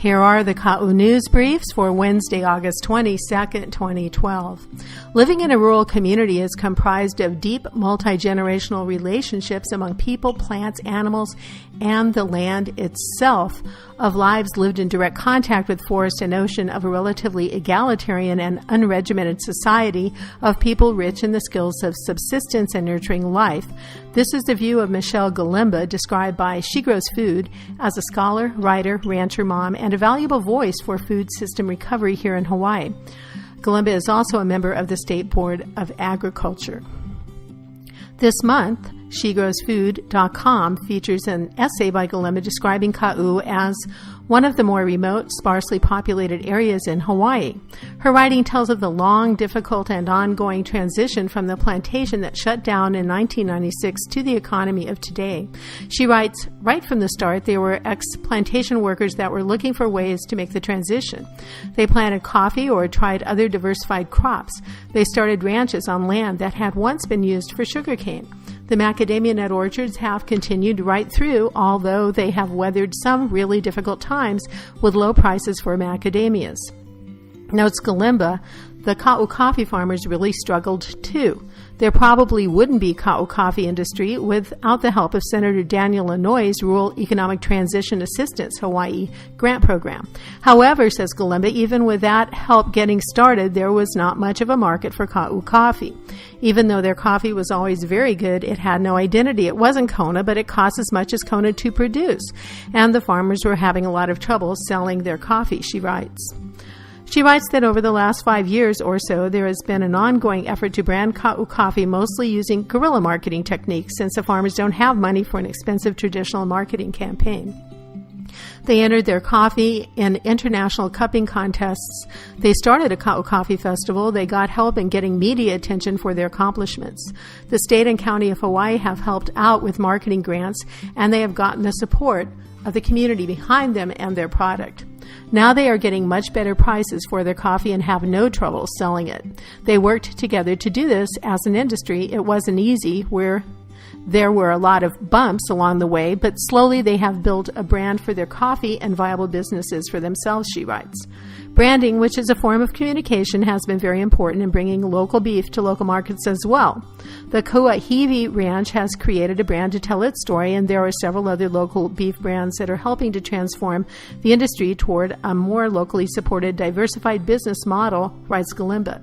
Here are the Ka'u News Briefs for Wednesday, August 22nd, 2012. Living in a rural community is comprised of deep multi-generational relationships among people, plants, animals, and the land itself, of lives lived in direct contact with forest and ocean, of a relatively egalitarian and unregimented society, of people rich in the skills of subsistence and nurturing life. This is the view of Michelle Galimba, described by She Grows Food as a scholar, writer, rancher mom, and a valuable voice for food system recovery here in Hawaii. Galimba is also a member of the State Board of Agriculture. This month, SheGrowsFood.com features an essay by Galimba describing Ka'u as one of the more remote, sparsely populated areas in Hawaii. Her writing tells of the long, difficult, and ongoing transition from the plantation that shut down in 1996 to the economy of today. She writes, right from the start, there were ex-plantation workers that were looking for ways to make the transition. They planted coffee or tried other diversified crops. They started ranches on land that had once been used for sugarcane. The macadamia nut orchards have continued right through, although they have weathered some really difficult times with low prices for macadamias. Notes Galimba, the Ka'u coffee farmers really struggled too. There probably wouldn't be Ka'u coffee industry without the help of Senator Daniel Inouye's Rural Economic Transition Assistance Hawaii grant program. However, says Galimba, even with that help getting started, there was not much of a market for Ka'u coffee. Even though their coffee was always very good, it had no identity. It wasn't Kona, but it cost as much as Kona to produce. And the farmers were having a lot of trouble selling their coffee, she writes. She writes that over the last 5 years or so, there has been an ongoing effort to brand Ka'u coffee, mostly using guerrilla marketing techniques, since the farmers don't have money for an expensive traditional marketing campaign. They entered their coffee in international cupping contests. They started a Ka'u Coffee Festival. They got help in getting media attention for their accomplishments. The state and county of Hawaii have helped out with marketing grants, and they have gotten the support of the community behind them and their product. Now they are getting much better prices for their coffee and have no trouble selling it. They worked together to do this as an industry. It wasn't easy, there were a lot of bumps along the way, but slowly they have built a brand for their coffee and viable businesses for themselves, she writes. Branding, which is a form of communication, has been very important in bringing local beef to local markets as well. The Kuahiwi Ranch has created a brand to tell its story, and there are several other local beef brands that are helping to transform the industry toward a more locally supported, diversified business model, writes Galimba.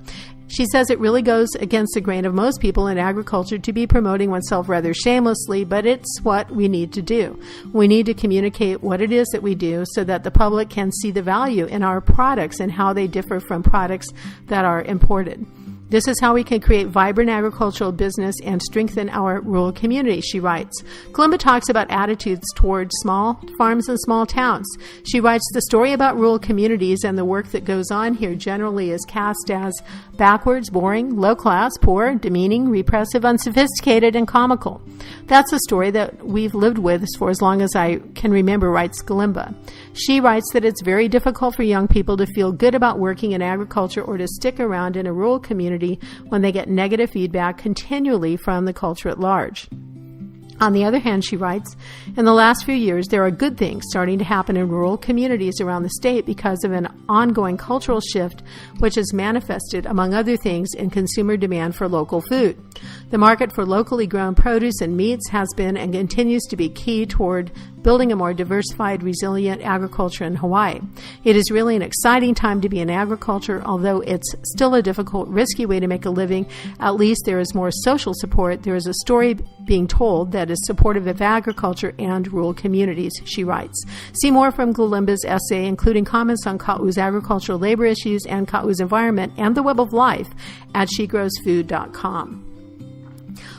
She says it really goes against the grain of most people in agriculture to be promoting oneself rather shamelessly, but it's what we need to do. We need to communicate what it is that we do so that the public can see the value in our products and how they differ from products that are imported. This is how we can create vibrant agricultural business and strengthen our rural community, she writes. Galimba talks about attitudes toward small farms and small towns. She writes, the story about rural communities and the work that goes on here generally is cast as backwards, boring, low class, poor, demeaning, repressive, unsophisticated, and comical. That's a story that we've lived with for as long as I can remember, writes Galimba. She writes that it's very difficult for young people to feel good about working in agriculture or to stick around in a rural community when they get negative feedback continually from the culture at large. On the other hand, she writes, in the last few years, there are good things starting to happen in rural communities around the state because of an ongoing cultural shift, which is manifested, among other things, in consumer demand for local food. The market for locally grown produce and meats has been and continues to be key toward building a more diversified, resilient agriculture in Hawaii. It is really an exciting time to be in agriculture, although it's still a difficult, risky way to make a living. At least there is more social support. There is a story being told that is supportive of agriculture and rural communities, she writes. See more from Galimba's essay, including comments on Ka'u's agricultural labor issues and Ka'u's environment and the web of life at SheGrowsFood.com.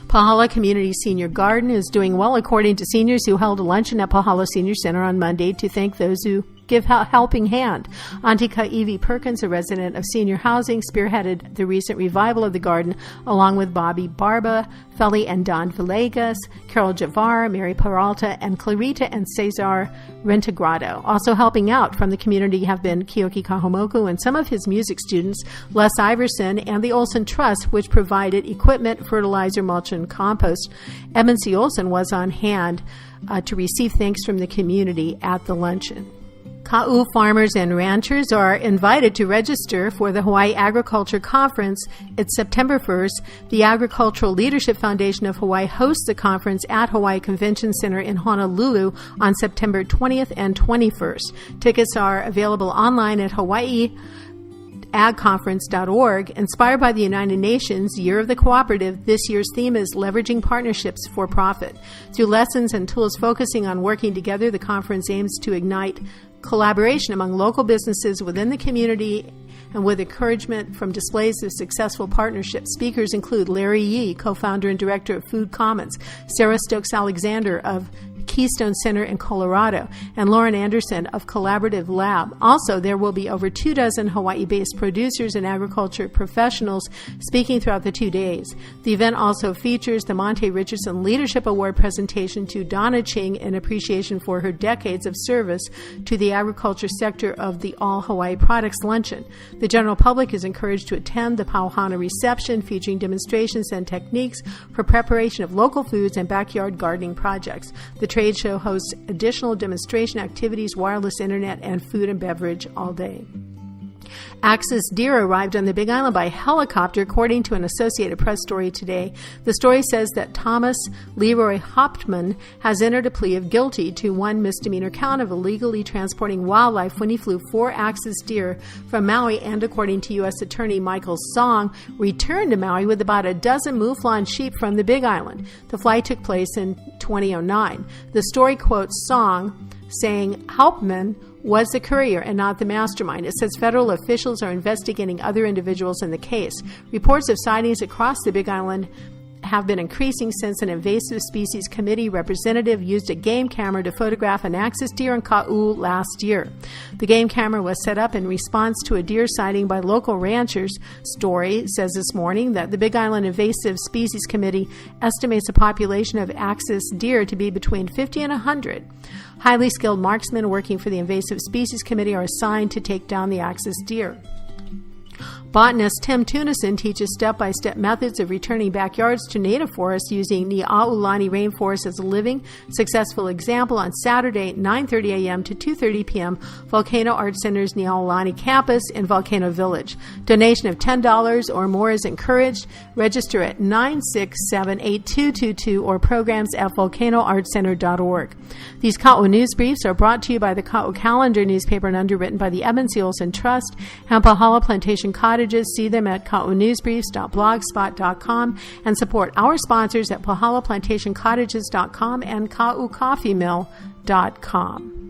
Pahala Community Senior Garden is doing well, according to seniors who held a luncheon at Pahala Senior Center on Monday to thank those who give a helping hand. Auntie Kaiwi Perkins, a resident of senior housing, spearheaded the recent revival of the garden, along with Bobby Barba, Feli and Don Villegas, Carol Javar, Mary Peralta, and Clarita and Cesar Rentagrado. Also helping out from the community have been Kiyoki Kahomoku and some of his music students, Les Iverson, and the Olson Trust, which provided equipment, fertilizer, mulch, and compost. Edmund C. Olson was on hand to receive thanks from the community at the luncheon. Ka'u farmers and ranchers are invited to register for the Hawaii Agriculture Conference. It's September 1st. The Agricultural Leadership Foundation of Hawaii hosts the conference at Hawaii Convention Center in Honolulu on September 20th and 21st. Tickets are available online at hawaiiagconference.org. Inspired by the United Nations Year of the Cooperative, this year's theme is Leveraging Partnerships for Profit. Through lessons and tools focusing on working together, the conference aims to ignite collaboration among local businesses within the community and with encouragement from displays of successful partnerships. Speakers include Larry Yee, co-founder and director of Food Commons, Sarah Stokes-Alexander of Keystone Center in Colorado, and Lauren Anderson of Collaborative Lab. Also, there will be over 24 Hawaii-based producers and agriculture professionals speaking throughout the 2 days. The event also features the Monte Richardson Leadership Award presentation to Donna Ching in appreciation for her decades of service to the agriculture sector of the All Hawaii Products Luncheon. The general public is encouraged to attend the Pauhana reception featuring demonstrations and techniques for preparation of local foods and backyard gardening projects. The trade show hosts additional demonstration activities, wireless internet, and food and beverage all day. Axis deer arrived on the Big Island by helicopter, according to an Associated Press story today. The story says that Thomas Leroy Hauptmann has entered a plea of guilty to one misdemeanor count of illegally transporting wildlife when he flew 4 Axis deer from Maui and, according to U.S. Attorney Michael Song, returned to Maui with about a dozen mouflon sheep from the Big Island. The flight took place in 2009. The story quotes Song saying Hauptmann was the courier and not the mastermind. It says federal officials are investigating other individuals in the case. Reports of sightings across the Big Island have been increasing since an invasive species committee representative used a game camera to photograph an Axis deer in Ka'u last year. The game camera was set up in response to a deer sighting by local ranchers. Story says this morning that the Big Island Invasive Species Committee estimates a population of Axis deer to be between 50 and 100. Highly skilled marksmen working for the Invasive Species Committee are assigned to take down the Axis deer. Botanist Tim Tunison teaches step-by-step methods of returning backyards to native forests using Ni'aulani rainforest as a living, successful example on Saturday, 9:30 a.m. to 2:30 p.m., Volcano Art Center's Ni'aulani campus in Volcano Village. Donation of $10 or more is encouraged. Register at 967-8222 or programs at volcanoartcenter.org. These Ka'u News Briefs are brought to you by the Ka'u Calendar newspaper and underwritten by the Edmund C. Olson Trust and Pahala Plantation Cottages. See them at kaunewsbriefs.blogspot.com and support our sponsors at pahalaplantationcottages.com and kaucoffeemill.com.